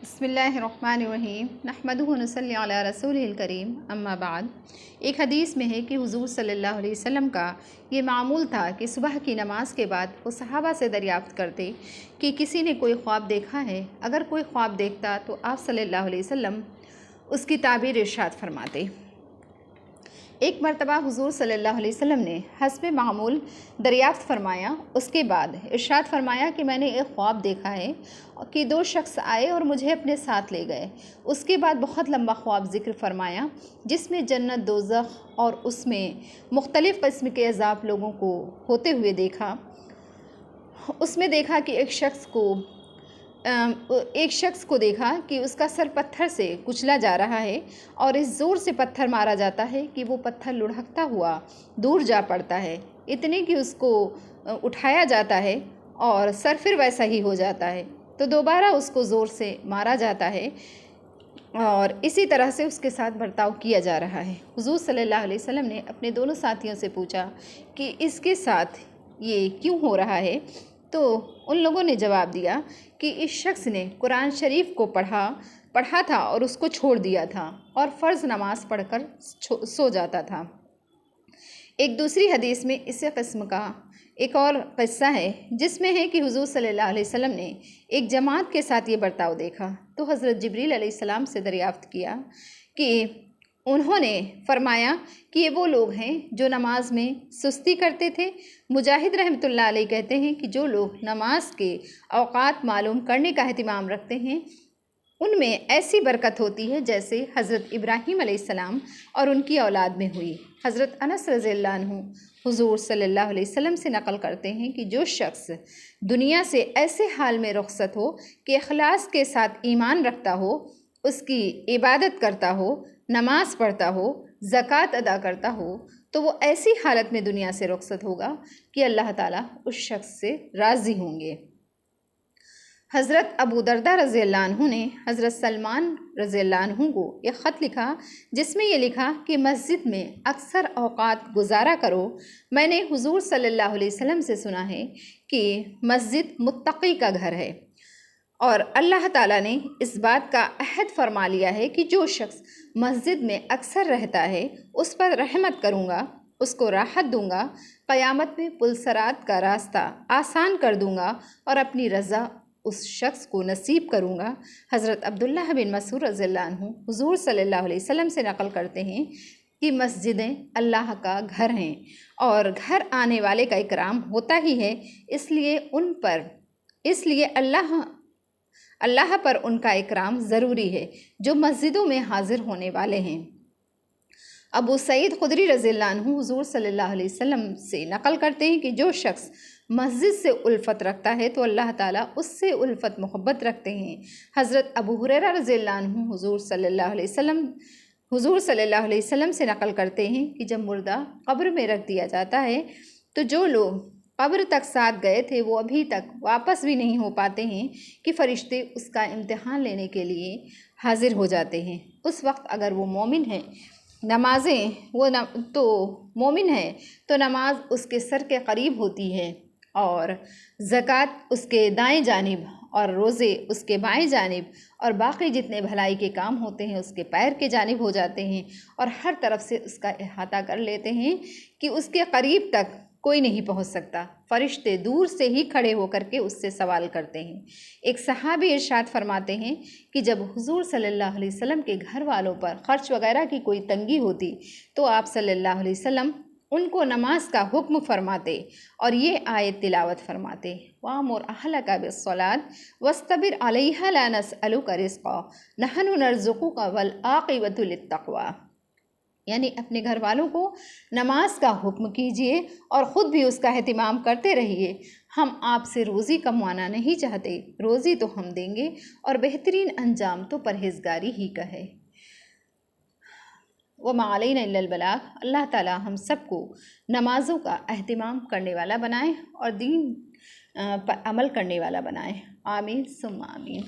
बिस्मिल्लाहिर्रहमानिर्रहीम नहमदुहु व नसल्ली अला रसूलिल करीम अम्मा बाद। एक हदीस में है कि हुज़ूर सल्लल्लाहु अलैहि वसल्लम का ये मामूल था कि सुबह की नमाज के बाद वो सहाबा से दरियाफ़्त करते कि किसी ने कोई ख्वाब देखा है। अगर कोई ख्वाब देखता तो आप सल्लल्लाहु अलैहि वसल्लम उसकी ताबीर इरशाद फरमाते। एक मरतबा हुज़ूर सल्लल्लाहु अलैहि वसल्लम ने हस्ब मामूल दरियाफ़्त फरमाया। उसके बाद इरशाद फरमाया कि मैंने एक ख्वाब देखा है कि दो शख्स आए और मुझे अपने साथ ले गए। उसके बाद बहुत लंबा ख्वाब ज़िक्र फरमाया जिसमें जन्नत, दोज़ख और उसमें मुख्तलिफ़ किस्म के अज़ाब लोगों को होते हुए देखा। उसमें देखा कि एक शख्स को देखा कि उसका सर पत्थर से कुचला जा रहा है और इस ज़ोर से पत्थर मारा जाता है कि वो पत्थर लुढ़कता हुआ दूर जा पड़ता है, इतने कि उसको उठाया जाता है और सर फिर वैसा ही हो जाता है। तो दोबारा उसको ज़ोर से मारा जाता है और इसी तरह से उसके साथ बर्ताव किया जा रहा है। हुज़ूर सल्लल्लाहु अलैहि वसल्लम ने अपने दोनों साथियों से पूछा कि इसके साथ ये क्यों हो रहा है। तो उन लोगों ने जवाब दिया कि इस शख्स ने कुरान शरीफ को पढ़ा था और उसको छोड़ दिया था और फ़र्ज़ नमाज पढ़कर सो जाता था। एक दूसरी हदीस में इसी किस्म का एक और क़िस्सा है जिसमें है कि हुज़ूर सल्लल्लाहु अलैहि वसल्लम ने एक जमात के साथ ये बर्ताव देखा तो हज़रत जिब्रील अलैहिस्सलाम से दरियाफ़्त किया कि उन्होंने फरमाया कि ये वो लोग हैं जो नमाज में सुस्ती करते थे। मुजाहिद रहमतुल्लाह अलैह कहते हैं कि जो लोग नमाज के औक़ात मालूम करने का एहतिमाम रखते हैं उनमें ऐसी बरकत होती है जैसे हज़रत इब्राहीम अलैहिस्सलाम और उनकी औलाद में हुई। हज़रत अनस रज़ियल्लाहु अन्हु हुज़ूर सल्लल्लाहु अलैहि वसल्लम से नक़ल करते हैं कि जो शख्स दुनिया से ऐसे हाल में रुख़सत हो कि इखलास के साथ ईमान रखता हो, उसकी इबादत करता हो, नमाज पढ़ता हो, ज़कात अदा करता हो, तो वो ऐसी हालत में दुनिया से रुख़सत होगा कि अल्लाह ताला उस शख्स से राज़ी होंगे। हज़रत अबू दरदा रज़ियल्लाहु अन्हु ने हज़रत सलमान रज़ियल्लाहु अन्हु को एक ख़त लिखा जिसमें ये लिखा कि मस्जिद में अक्सर औक़ात गुजारा करो। मैंने हुज़ूर सल्लल्लाहु अलैहि वसल्लम से सुना है कि मस्जिद मुत्तक़ी का घर है और अल्लाह ताला ने इस बात का अहद फरमा लिया है कि जो शख्स मस्जिद में अक्सर रहता है उस पर रहमत करूँगा, उसको राहत दूँगा, क़यामत में पुलसरात का रास्ता आसान कर दूँगा और अपनी रज़ा उस शख्स को नसीब करूँगा। हज़रत अब्दुल्लाह बिन मसूद रज़ियल्लाहु अन्हु हुज़ूर सल्लल्लाहु अलैहि वसल्लम से नक़ल करते हैं कि मस्जिदें अल्लाह का घर हैं और घर आने वाले का इकराम होता ही है, इसलिए अल्लाह पर उनका इकराम ज़रूरी है जो मस्जिदों में हाज़िर होने वाले हैं। अबू सईद खुदरी रज़ियल्लाहु अन्हु हुज़ूर सल्लल्लाहु अलैहि वसल्लम से नक़ल करते हैं कि जो शख्स मस्जिद से उल्फ़त रखता है तो अल्लाह ताला उससे उल्फ़त मोहब्बत रखते हैं। हज़रत अबू हुरैरा रज़ियल्लाहु अन्हु हुज़ूर सल्लल्लाहु अलैहि वसल्लम से नक़ल करते हैं कि जब मुर्दा कब्र में रख दिया जाता है तो जो लोग कब्र तक साथ गए थे वो अभी तक वापस भी नहीं हो पाते हैं कि फ़रिश्ते उसका इम्तिहान लेने के लिए हाज़िर हो जाते हैं। उस वक्त अगर वो मोमिन है मोमिन है तो नमाज उसके सर के करीब होती है और ज़कात उसके दाएं जानिब और रोज़े उसके बाएं जानिब और बाकी जितने भलाई के काम होते हैं उसके पैर के जानिब हो जाते हैं और हर तरफ से उसका अहाता कर लेते हैं कि उसके करीब तक कोई नहीं पहुंच सकता। फ़रिश्ते दूर से ही खड़े होकर के उससे सवाल करते हैं। एक सहाबी इरशाद फरमाते हैं कि जब हुज़ूर सल्लल्लाहु अलैहि वसल्लम के घर वालों पर ख़र्च वगैरह की कोई तंगी होती तो आप सल्लल्लाहु अलैहि वसल्लम उनको नमाज का हुक्म फरमाते और ये आयत तिलावत फरमाते, वामुर अहलका बिस्सलात वस्तबिर अलैहा ला नसअलुका रिज़्क़ा नहनु नर्ज़ुक़ुका वल आक़िबतु लित्तक़वा। यानी अपने घर वालों को नमाज का हुक्म कीजिए और ख़ुद भी उसका एहतिमाम करते रहिए। हम आपसे रोज़ी कमाना नहीं चाहते, रोज़ी तो हम देंगे और बेहतरीन अंजाम तो परहेज़गारी ही का है। वमा अलैना इल्लल बलाग। अल्लाह ताला हम सबको नमाज़ों का एहतिमाम करने वाला बनाए और दीन पर अमल करने वाला बनाए। आमीन सुम्मा आमीन।